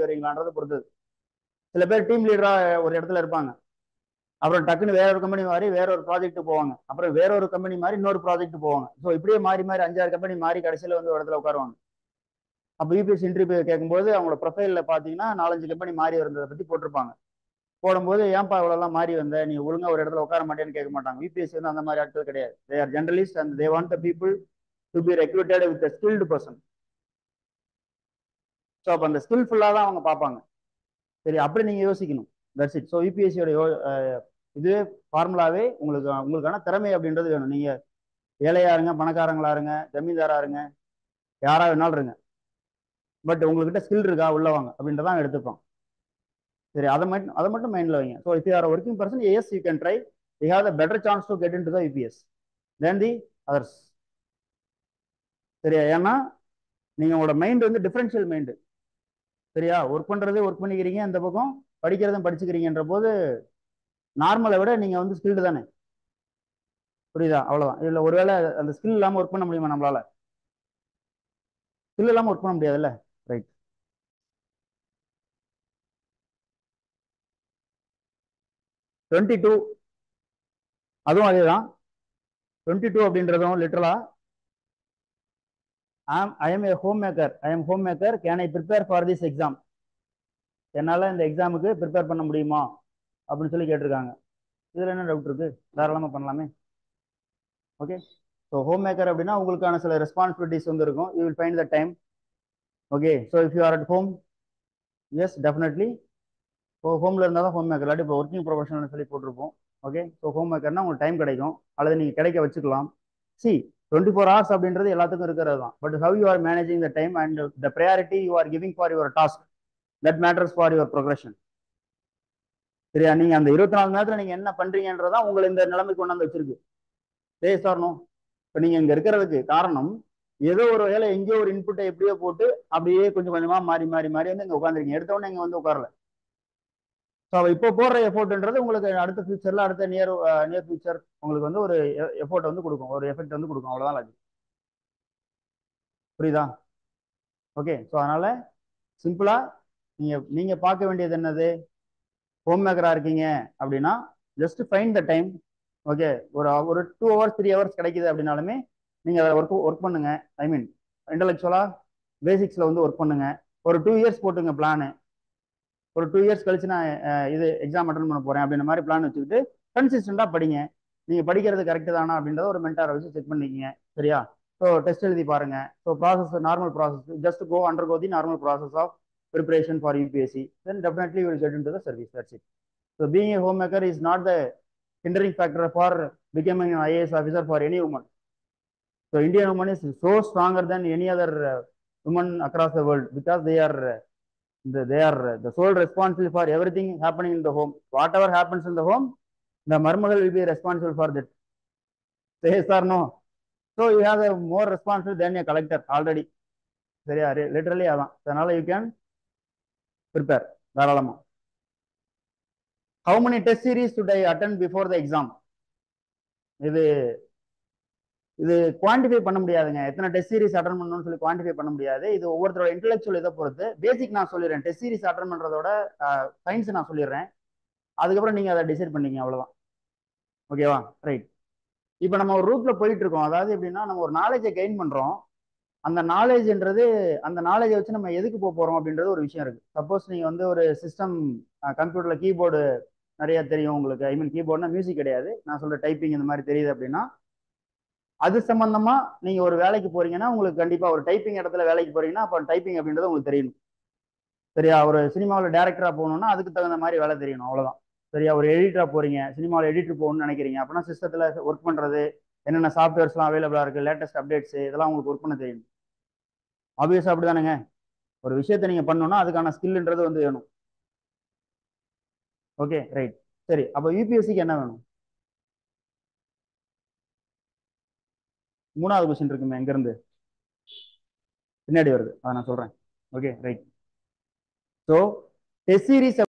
வரீங்களான்றதை பொறுத்தது. சில பேர் டீம் லீடரா ஒரு இடத்துல இருப்பாங்க, அப்புறம் டக்குன்னு வேற ஒரு கம்பெனி மாறி வேற ஒரு ப்ராஜெக்ட் போவாங்க, அப்புறம் வேற ஒரு கம்பெனி மாறி இன்னொரு ப்ராஜெக்ட் போவாங்க. ஸோ இப்படியே மாறி மாறி 5-6 கம்பெனி மாறி கடைசியில் வந்து ஒரு இடத்துல உட்காருவாங்க. அப்போ யூபிஎஸ் இன்டர்வியூ கேட்கும்போது அவங்களோட ப்ரொஃபைலில் பார்த்தீங்கன்னா 4-5 கம்பெனி மாறி வந்ததை பற்றி போட்டிருப்பாங்க. போடும்போது ஏன்பா இவ்வளோலாம் மாறி வந்த, நீ ஒழுங்கா ஒரு இடத்துல உட்கார மாட்டேன்னு கேட்க மாட்டாங்க. யூபிஎஸ் வந்து அந்த மாதிரி ஆட்கள் கிடையாது. They are journalist and they want the people to be recruited with a skilled person. So அப்போ அந்த ஸ்கில்ஃபுல்லாக தான் அவங்க பார்ப்பாங்க. சரி, அப்படி நீங்கள் யோசிக்கணும். That's it. ஸோ யூபிஎஸ்சியோட இதுவே ஃபார்முலாவே உங்களுக்கான திறமை அப்படின்றது வேணும். நீங்கள் ஏழையா இருங்க, பணக்காரங்களா இருங்க, ஜமீன்தாரா இருங்க, யாரா வேணாலும் இருங்க, பட் உங்ககிட்ட ஸ்கில் இருக்கா உள்ளவாங்க அப்படின்றதான் எடுத்துப்போம். சரி, அதை மட்டும் மைண்ட்ல வைங்க. So if you are working person, yes you can try. You have the better chance to get in to the UPS than the others. சரியா? ஏன்னா நீங்க உங்களோட மைண்ட் வந்து டிஃபரன்ஷியல் மைண்டு. சரியா? ஒர்க் பண்றதே ஒர்க் பண்ணிக்கிறீங்க, இந்த பக்கம் படிக்கிறதும் படிச்சுக்கிறீங்கன்ற போது நார்மலை விட நீங்க வந்து ஸ்கில்டு தானே. புரியுதா? அவ்வளவுதான். இதுல ஒருவேளை அந்த ஸ்கில் இல்லாம ஒர்க் பண்ண முடியுமா நம்மளால? ஸ்கில் இல்லாம ஒர்க் பண்ண முடியாதுல்ல. ரைட். $22 அதுவும் அதேதான். 22 அப்படின்றதும் லிட்டரலா I am a homemaker. I am homemaker. Can I prepare for this exam? என்னால் இந்த எக்ஸாமுக்கு ப்ரிப்பேர் பண்ண முடியுமா அப்படின்னு சொல்லி கேட்டிருக்காங்க. இதில் என்ன டவுட் இருக்கு? தாராளமாக பண்ணலாமே. ஓகே. ஸோ ஹோம் மேக்கர் அப்படின்னா உங்களுக்கான சில ரெஸ்பான்சிபிலிட்டிஸ் வந்து இருக்கும். You will find the time. Okay. So if you are at home, yes definitely. So ஹோமில் இருந்தால் தான் ஹோம் மேக்கர், இல்லாட்டி இப்போ ஒர்க்கிங் ப்ரொஃபஷனல்னு சொல்லி போட்டிருப்போம். ஓகே. ஸோ ஹோம் மேக்கர்னா உங்களுக்கு டைம் கிடைக்கும், அல்லது நீங்கள் கிடைக்க வச்சுக்கலாம். சி 24 hours அப்படின்றது எல்லாத்துக்கும் இருக்கிறது தான். But how you are managing the time and the priority you are giving for your task, that matters for your progression. சரியா? நீங்க அந்த 24 மணி நேரத்துல நீங்க என்ன பண்றீங்கன்றதான் உங்களை இந்த நிலைமைக்கு கொண்டாந்து வச்சிருக்கு. சாரணும். இப்ப நீங்க இங்க இருக்கிறதுக்கு காரணம் ஏதோ ஒரு வேலை எங்கேயோ ஒரு இன்புட்டை எப்படியோ போட்டு அப்படியே கொஞ்சம் கொஞ்சமா மாறி மாறி மாறி வந்து இங்க உட்காந்துருக்கீங்க. எடுத்த உடனே இங்க வந்து உட்காரல. ஸோ இப்போ போடுற எஃபோர்ட்ன்றது உங்களுக்கு அடுத்த ஃபியூச்சர்ல, அடுத்த நியர் ஃபியூச்சர் உங்களுக்கு வந்து ஒரு எஃபோர்ட் வந்து கொடுக்கும், ஒரு எஃபெக்ட் வந்து கொடுக்கும். அவ்வளவுதான் அது. புரியுதா? ஓகே. ஸோ அதனால சிம்பிளா நீங்க பார்க்க வேண்டியது என்னது? ஹோம் மேக்கரா இருக்கீங்க அப்படின்னா just find the time. Okay. ஒரு 2 hours 3 hours கிடைக்குது அப்படின்னாலுமே நீங்க அதை ஒர்க் பண்ணுங்க. ஐ மீன் இன்டலெக்சுவலா பேசிக்ஸ்ல வந்து ஒர்க் பண்ணுங்க. ஒரு 2 years போட்டுங்க பிளானு. ஒரு 2 years கழிச்சு நான் இது எக்ஸாம் அட்டன் பண்ண போறேன் அப்படின்ற மாதிரி பிளான் வச்சுக்கிட்டு கன்சிஸ்டண்டா படிங்க. நீங்க படிக்கிறது கரெக்ட் தானா அப்படின்றத ஒரு மென்டாரை வச்சு செக் பண்ணிக்கிங்க. சரியா? ஸோ டெஸ்ட் எழுதி பாருங்க. So process, normal process, just undergo the normal process of preparation for UPSC. Then definitely you will get into the service. That's it. So being a homemaker is not the hindering factor for becoming an IAS officer for any woman. So Indian woman is so stronger than any other woman across the world because they are the sole responsible for everything happening in the home. Whatever happens in the home, the marmagal will be responsible for that. Yes or no? So you have a more responsible than a collector already. சரியா? Literally அதான். அதனால you can prepare தாராளமா. How many test series should I attend before the exam? இது quantify பண்ண முடியாதுங்க. எத்தனை test series attend பண்ணணும்னு சொல்லி குவான்டிஃபை பண்ண முடியாது. இது ஒவ்வொருத்தரோட இன்டெலெக்சுவல் இதை பொறுத்து. பேசிக் நான் சொல்லிடுறேன். டெஸ்ட் சீரிஸ் அட்டன் பண்றதோட சயின்ஸ் நான் சொல்லிடுறேன். அதுக்கப்புறம் நீங்க அதை டிசைட் பண்ணீங்க. அவ்வளவுதான். ஓகேவா? ரைட். இப்போ நம்ம ஒரு ரூட்ல போயிட்டு இருக்கோம். அதாவது எப்படின்னா, நம்ம ஒரு நாலேஜை கெயின் பண்றோம். அந்த நாலேஜ்ன்றது, அந்த நாலேஜை வச்சு நம்ம எதுக்கு போக போறோம் அப்படின்றது ஒரு விஷயம் இருக்கு. சப்போஸ் நீங்க வந்து ஒரு சிஸ்டம் கம்ப்யூட்டர்ல கீபோர்டு நிறைய தெரியும் உங்களுக்கு. ஐ மீன் கீபோர்ட்னா மியூசிக் கிடையாது, நான் சொல்ற டைப்பிங் இந்த மாதிரி தெரியுது அப்படின்னா, அது சம்பந்தமா நீங்க ஒரு வேலைக்கு போறீங்கன்னா உங்களுக்கு கண்டிப்பா ஒரு டைப்பிங் இடத்துல வேலைக்கு போறீங்கன்னா அப்ப டைப்பிங் அப்படின்றது உங்களுக்கு தெரியணும். சரியா? ஒரு சினிமாவில் டேரக்டரா போகணும்னா அதுக்கு தகுந்த மாதிரி வேலை தெரியணும். அவ்வளவுதான். சரியா? ஒரு எடிட்டரா போறீங்க, சினிமாவில் எடிட்டர் போகணும்னு நினைக்கிறீங்க அப்படின்னா சிஸ்டத்துல ஒர்க் பண்றது, என்னென்ன சாஃப்ட்வேர்ஸ்லாம் அவைலபிளா இருக்கு, லேட்டஸ்ட் அப்டேட்ஸ், இதெல்லாம் உங்களுக்கு ஒர்க் பண்ண தெரியணும். ஆப்வியஸா அப்படிதானுங்க. ஒரு விஷயத்த நீங்க பண்ணணும்னா அதுக்கான ஸ்கில்ன்றது வந்து வேணும். Okay, right. சரி, அப்போ யூபிஎஸ்சிக்கு என்ன வேணும்? 3வது கொஸ்டின் இருக்குமே, எங்க இருந்து பின்னாடி வருது, அதை நான் சொல்றேன். Okay, right. So test series